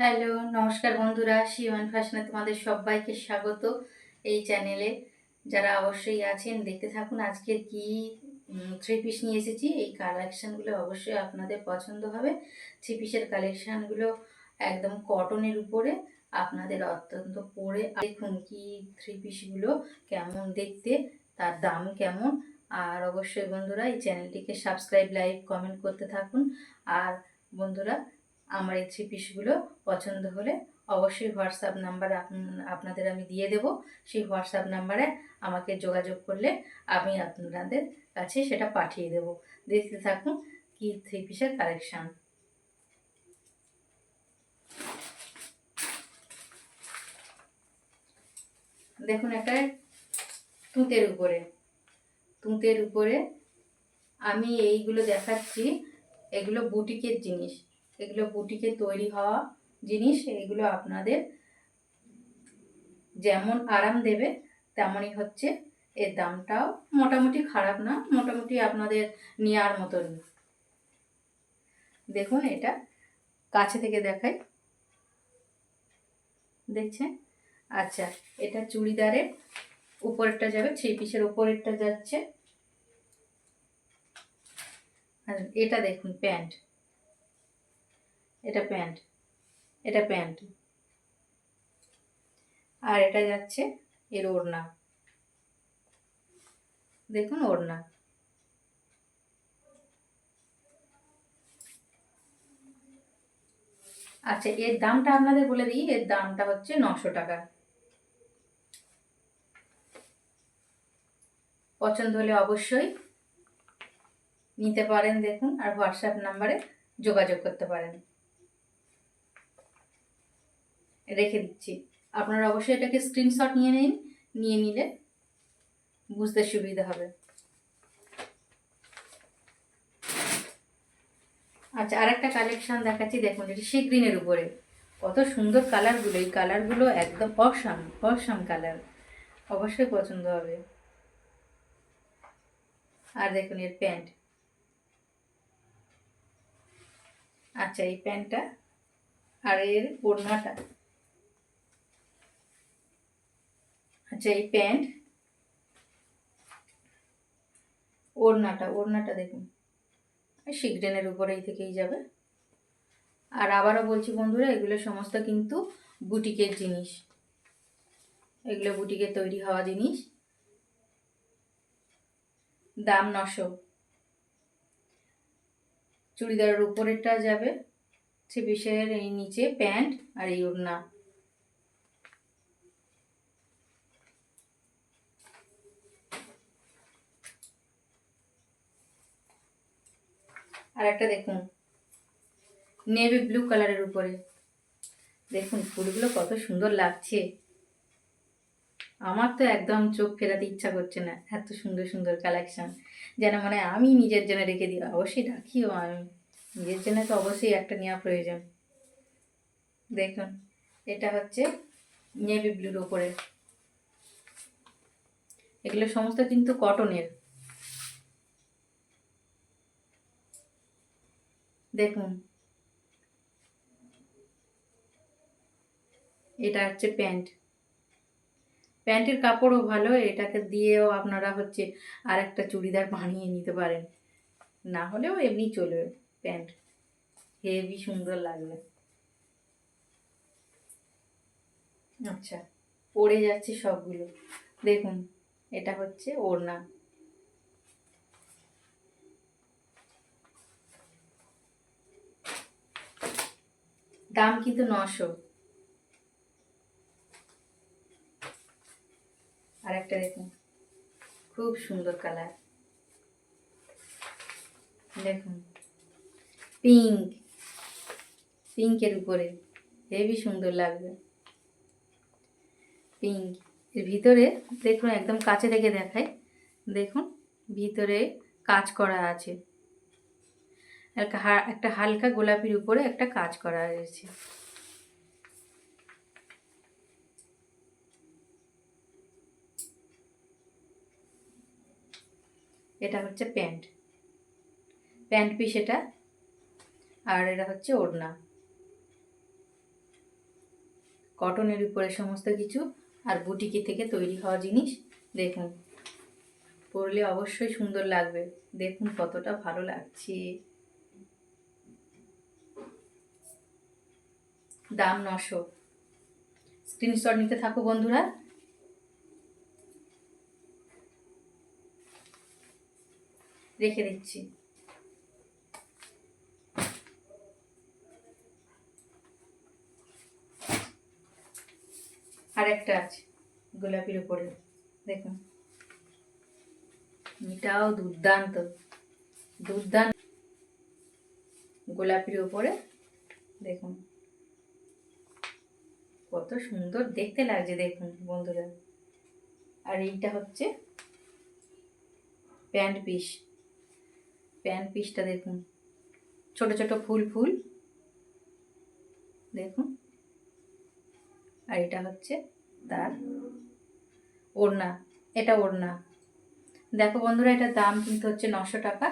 Hello, নমস্কার বন্ধুরা, শিওয়ান ফ্যাশনে তোমাদের সবাইকে স্বাগত এই চ্যানেলে। যারা অবশ্যই আছেন দেখতে থাকুন আজকের কি থ্রি পিস নিয়ে এসেছি। এই কালেকশানগুলো অবশ্যই আপনাদের পছন্দ হবে। থ্রি পিসের কালেকশানগুলো একদম কটনের উপরে, আপনাদের অত্যন্ত পরে দেখুন কি থ্রি পিসগুলো কেমন দেখতে, তার দাম কেমন। আর অবশ্যই বন্ধুরা এই চ্যানেলটিকে সাবস্ক্রাইব, লাইক, কমেন্ট করতে থাকুন। আর বন্ধুরা, আমার এই থ্রি পিসগুলো পছন্দ হলে অবশ্যই হোয়াটসঅ্যাপ নাম্বার আপনাদের আমি দিয়ে দেব। সেই হোয়াটসঅ্যাপ নাম্বারে আমাকে যোগাযোগ করলে আমি আপনাদের কাছে সেটা পাঠিয়ে দেব। দেখতে থাকুন কি থ্রি পিসের কালেকশান। দেখুন একটা তুঁতের উপরে আমি এইগুলো দেখাচ্ছি। এগুলো বুটিকের জিনিস, এগুলো বুটিকে তৈরি হওয়া জিনিস। এগুলো আপনাদের যেমন আরাম দেবে তেমনই হচ্ছে এর দামটাও মোটামুটি খারাপ না, মোটামুটি আপনাদের নেওয়ার মতন। দেখুন এটা কাছে থেকে দেখাই, দেখছেন? আচ্ছা, এটা চুড়িদারের উপরেরটা যাবে, থ্রি পিসের উপরেরটা যাচ্ছে। আর এটা দেখুন প্যান্ট, এটা প্যান্ট, এটা প্যান্ট। আর এটা যাচ্ছে এর ওড়না, দেখুন ওড়না। আচ্ছা, এর দামটা আপনাদের বলে দিই, এর দামটা হচ্ছে 900 টাকা। পছন্দ হলে অবশ্যই নিতে পারেন দেখুন, আর হোয়াটসঅ্যাপ নাম্বারে যোগাযোগ করতে পারেন। রেখে দিচ্ছি, আপনারা অবশ্যই এটাকে স্ক্রিনশট নিয়ে নিন, নিয়ে নিলে বুঝতে সুবিধা হবে। আচ্ছা, আর একটা কালেকশান দেখাচ্ছি, দেখুন এটা সি গ্রিনের উপরে কত সুন্দর কালারগুলো। এই কালারগুলো একদম অসাম অসাম কালার, অবশ্যই পছন্দ হবে। আর দেখুন এর প্যান্ট। আচ্ছা, এই প্যান্টটা আর এর ওড়নাটা। আচ্ছা, এই প্যান্ট, ওড়নাটা দেখুন সিগ্রেনের উপরেই থেকেই যাবে। আর আবারও বলছি বন্ধুরা, এগুলো সমস্ত কিন্তু বুটিকের জিনিস, এগুলো বুটিকে তৈরি হওয়া জিনিস। দাম 900। চুড়িদারের উপরেরটা যাবে, থ্রি পিসের এই নিচে প্যান্ট আর এই ওড়না। আর একটা দেখুন নেভি ব্লু কালারের উপরে, দেখুন ফুলগুলো কত সুন্দর লাগছে। আমার তো একদম চোখ ফেরাতে ইচ্ছা করছে না, এত সুন্দর সুন্দর কালেকশন। যেন মানে আমি নিজের জন্য রেখে দিই, অবশ্যই রাখিও আমি নিজের জন্য, তো অবশ্যই একটা নেওয়া প্রয়োজন। দেখুন এটা হচ্ছে নেভি ব্লুর উপরে, এগুলো সমস্ত কিন্তু কটনের। দেখুন এটা হচ্ছে প্যান্ট, প্যান্টের কাপড়ও ভালো, এটাকে দিয়েও আপনারা হচ্ছে আর একটা চুড়িদার বানিয়ে নিতে পারেন, না হলেও এমনি চলবে। প্যান্ট হেভি সুন্দর লাগবে। আচ্ছা, পড়ে যাচ্ছে সবগুলো। দেখুন এটা হচ্ছে ওড়না, দাম কিন্তু 900। আর একটা দেখুন খুব সুন্দর কালার, দেখুন পিঙ্ক, পিঙ্কের উপরে হেভি সুন্দর লাগবে। পিঙ্ক এর ভিতরে দেখুন, একদম কাছে থেকে দেখায়, দেখুন ভিতরে কাজ করা আছে, একটা হালকা গোলাপির উপরে একটা কাজ করা রয়েছে। এটা হচ্ছে প্যান্ট, প্যান্ট পিস এটা। আর এটা হচ্ছে ওড়না। কটনের উপরে সমস্ত কিছু, আর বুটিকি থেকে তৈরি হওয়া জিনিস। দেখুন, পরলে অবশ্যই সুন্দর লাগবে। দেখুন কতটা ভালো লাগছে। দাম 900। স্ক্রিনশট নিতে থাকো বন্ধুরা। রেখে দিচ্ছি। আর একটা আছে গোলাপির উপরে, দেখুন এটাও দুর্দান্ত দুর্দান্ত। গোলাপির উপরে দেখুন কত সুন্দর দেখতে লাগছে, দেখুন বন্ধুরা। আর এইটা হচ্ছে প্যান্ট পিস। প্যান্ট পিসটা দেখুন, ছোট ছোট ফুল ফুল, দেখুন। আর এটা হচ্ছে তার ওড়না, এটা ওড়না। দেখো বন্ধুরা, এটার দাম কিন্তু হচ্ছে 900 টাকা।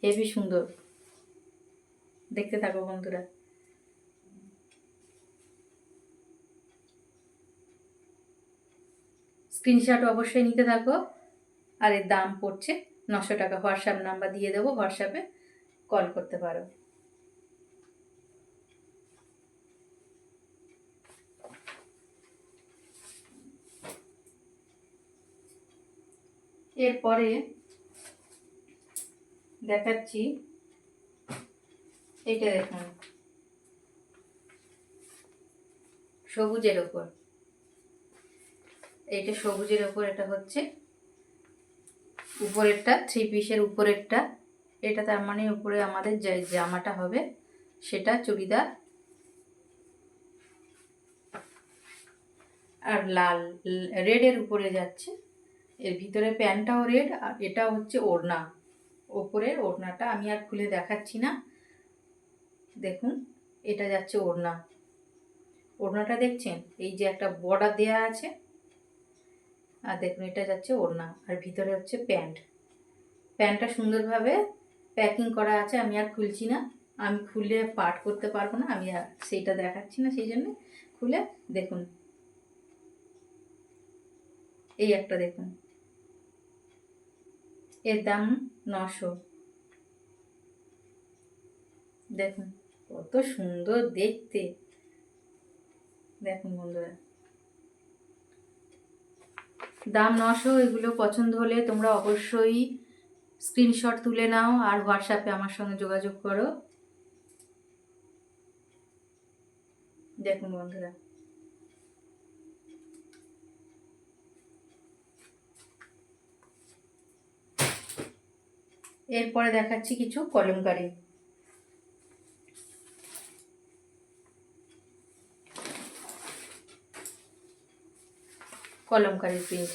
হেভি সুন্দর, দেখতে থাকো বন্ধুরা। স্ক্রিনশট অবশ্যই নিতে থাকো। আর এর দাম পড়ছে 900 টাকা। হোয়াটসঅ্যাপ নাম্বার দিয়ে দেবো, হোয়াটসঅ্যাপে কল করতে পারো। এরপরে দেখাচ্ছি এইটা, দেখুন সবুজের ওপর। এইটা সবুজের ওপর, এটা হচ্ছে উপরেরটা, 3 পিসের উপরেরটা। এটা তার মানে উপরে আমাদের যে জামাটা হবে সেটা চুড়িদার। আর লাল রেডের উপরে যাচ্ছে, এর ভিতরে প্যান্টটাও রেড, আর এটা হচ্ছে ওড়না। ওপরের ওড়নাটা আমি আর খুলে দেখাচ্ছি না, দেখুন এটা যাচ্ছে ওড়না। ওড়নাটা দেখছেন, এই যে একটা বর্ডার দেয়া আছে, আর দেখুন এটা যাচ্ছে ওড়না। আর ভিতরে হচ্ছে প্যান্ট। প্যান্টটা সুন্দরভাবে প্যাকিং করা আছে, আমি আর খুলছি না। আমি খুলে পাট করতে পারবো না, আমি আর সেইটা দেখাচ্ছি না, সেই জন্য খুলে দেখুন। এই একটা দেখুন, এর দাম 900। দেখুন কত সুন্দর দেখতে, দেখুন বন্ধুরা। দাম 900। এগুলো পছন্দ হলে তোমরা অবশ্যই স্ক্রিনশট তুলে নাও আর হোয়াটসঅ্যাপে আমার সঙ্গে যোগাযোগ করো। দেখুন বন্ধুরা, এরপরে দেখাচ্ছি কিছু কলমকারি। কলমকারির প্রিন্ট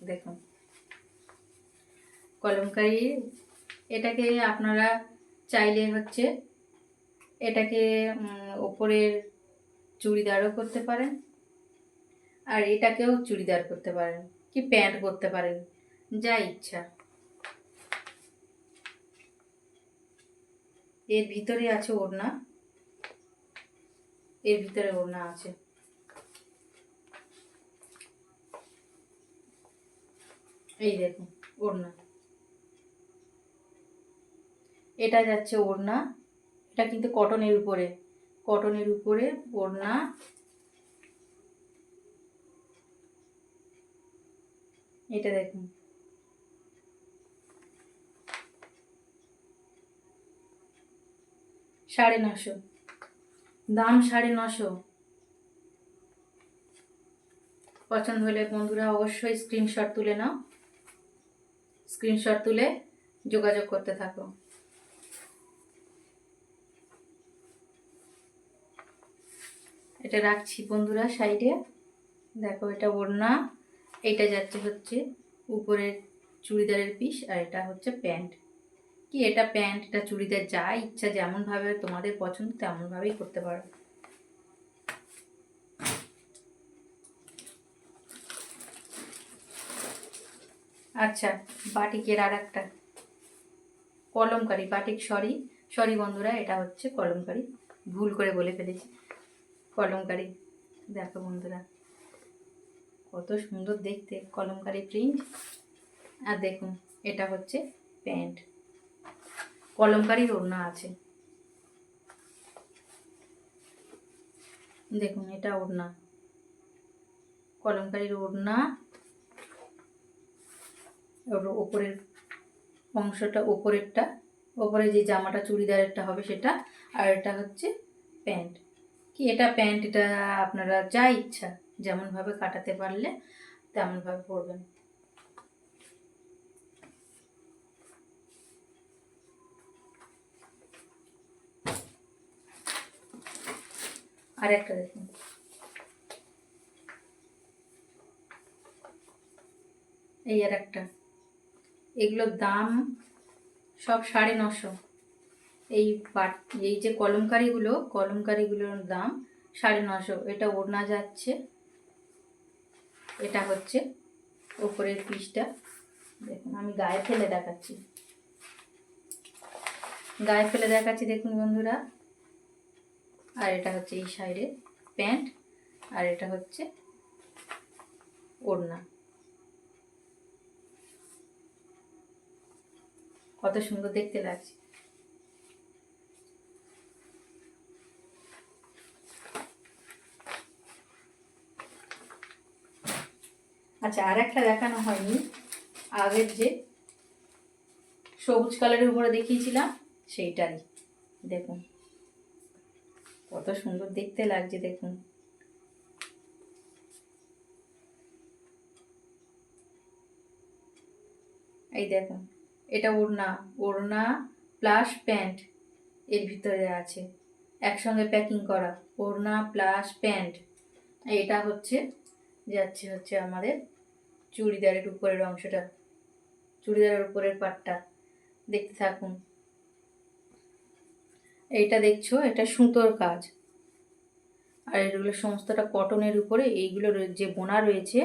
দেখুন। কলমকারি, এটাকে আপনারা চাইলে হচ্ছে এটাকে ওপরের চুড়িদারও করতে পারেন, আর এটাকেও চুড়িদার করতে পারেন, কি প্যান্ট করতে পারেন, যা ইচ্ছা। এর ভিতরে আছে ওড়না, এর ভিতরে ওড়না আছে। এই দেখুন ওড়না, এটা যাচ্ছে ওড়না। এটা কিন্তু কটনের উপরে, কটনের উপরে ওড়না। এটা দেখুন, সাড়ে 900, দাম 950। পছন্দ হলে বন্ধুরা অবশ্যই স্ক্রিনশট তুলে নাও, স্ক্রিনশট তুলে যোগাযোগ করতে থাকো। এটা রাখছি বন্ধুরা সাইডে। দেখো এটা ওড়না, এটা যাচ্ছে হচ্ছে উপরের চুড়িদারের পিস, আর এটা হচ্ছে প্যান্ট। কি এটা প্যান্ট, এটা চুড়িদার, যা ইচ্ছা যেমনভাবে তোমাদের পছন্দ তেমনভাবেই করতে পারো। আচ্ছা, বাটিকের আর একটা কলমকারি, বাটিক সরি, সরি বন্ধুরা, এটা হচ্ছে কলমকারি, ভুল করে বলে ফেলেছি কলমকারি। দেখো বন্ধুরা কত সুন্দর দেখতে কলমকারি প্রিন্ট। আর দেখুন এটা হচ্ছে প্যান্ট, কলমকারির ওড়না আছে। দেখুন এটা ওড়না, কলমকারির ওড়না, ওপরের অংশটা, ওপরে যে জামাটা চুড়িদারেরটা হবে সেটা, আর এটা হচ্ছে প্যান্ট। কি এটা প্যান্ট, এটা আপনারা যা ইচ্ছা যেমনভাবে কাটাতে পারলে তেমনভাবে পরবেন। আর একটা দেখুন, এই আর একটা, এগুলোর দাম সব 950। এই যে কলমকারিগুলোর দাম 950। এটা ওড়না যাচ্ছে, এটা হচ্ছে ওপরের পিসটা। দেখুন আমি গায়ে ফেলে দেখাচ্ছি, দেখুন বন্ধুরা। আর এটা হচ্ছে এই সাইডে প্যান্ট, আর এটা হচ্ছে ওড়না। কত সুন্দর দেখতে লাগছে। আচ্ছা, আর একটা দেখানো হয়নি, আগের যে সবুজ কালারের উপরে দেখিয়েছিলাম সেইটারই। দেখুন কত সুন্দর দেখতে লাগছে, দেখুন। এই দেখুন এটা ওড়না প্লাস প্যান্ট এর ভিতরে আছে, একসঙ্গে প্যাকিং করা, ওড়না প্লাস প্যান্ট। এটা হচ্ছে আমাদের চুড়িদারের উপরের অংশটা, চুড়িদারের উপরের পাটটা। দেখতে থাকুন। এইটা দেখছো, এটা সুতোর কাজ, আর এগুলো সমস্তটা কটনের উপরে। এইগুলো যে বোনা রয়েছে,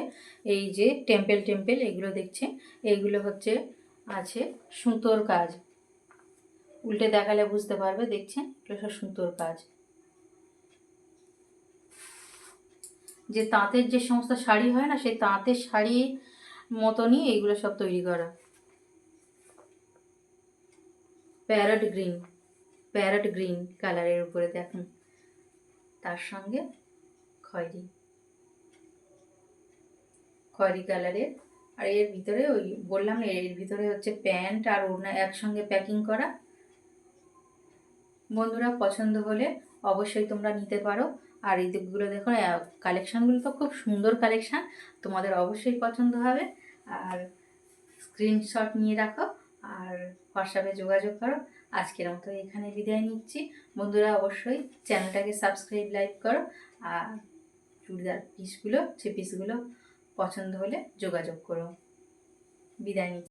এই যে টেম্পেল এগুলো দেখছে, এইগুলো আছে সুতোর কাজ। উল্টে দেখালে বুঝতে পারবে, দেখছেন এগুলো সব সুতোর কাজ। যে তাঁতের যে সমস্ত শাড়ি হয় না, সেই তাঁতের শাড়ি মতনই এইগুলো সব তৈরি করা। প্যারট গ্রিন কালারের উপরে দেখুন, তার সঙ্গে খয়েরি কালারের। আর এর ভিতরে ওই বললাম না, এর ভিতরে হচ্ছে প্যান্ট আর ওড়না একসঙ্গে প্যাকিং করা। বন্ধুরা পছন্দ হলে অবশ্যই তোমরা নিতে পারো। আর এই দিকগুলো দেখো, কালেকশানগুলো তো খুব সুন্দর কালেকশান, তোমাদের অবশ্যই পছন্দ হবে। আর স্ক্রিনশট নিয়ে রাখো আর হোয়াটসঅ্যাপে যোগাযোগ করো। আজকের মতো এখানে বিদায় নিচ্ছি। বন্ধুরা অবশ্যই চ্যানেলটাকে সাবস্ক্রাইব, লাইক করো। আর চুড়িদার পিসগুলো পছন্দ হলে যোগাযোগ করো। বিদায় নিচ্ছি।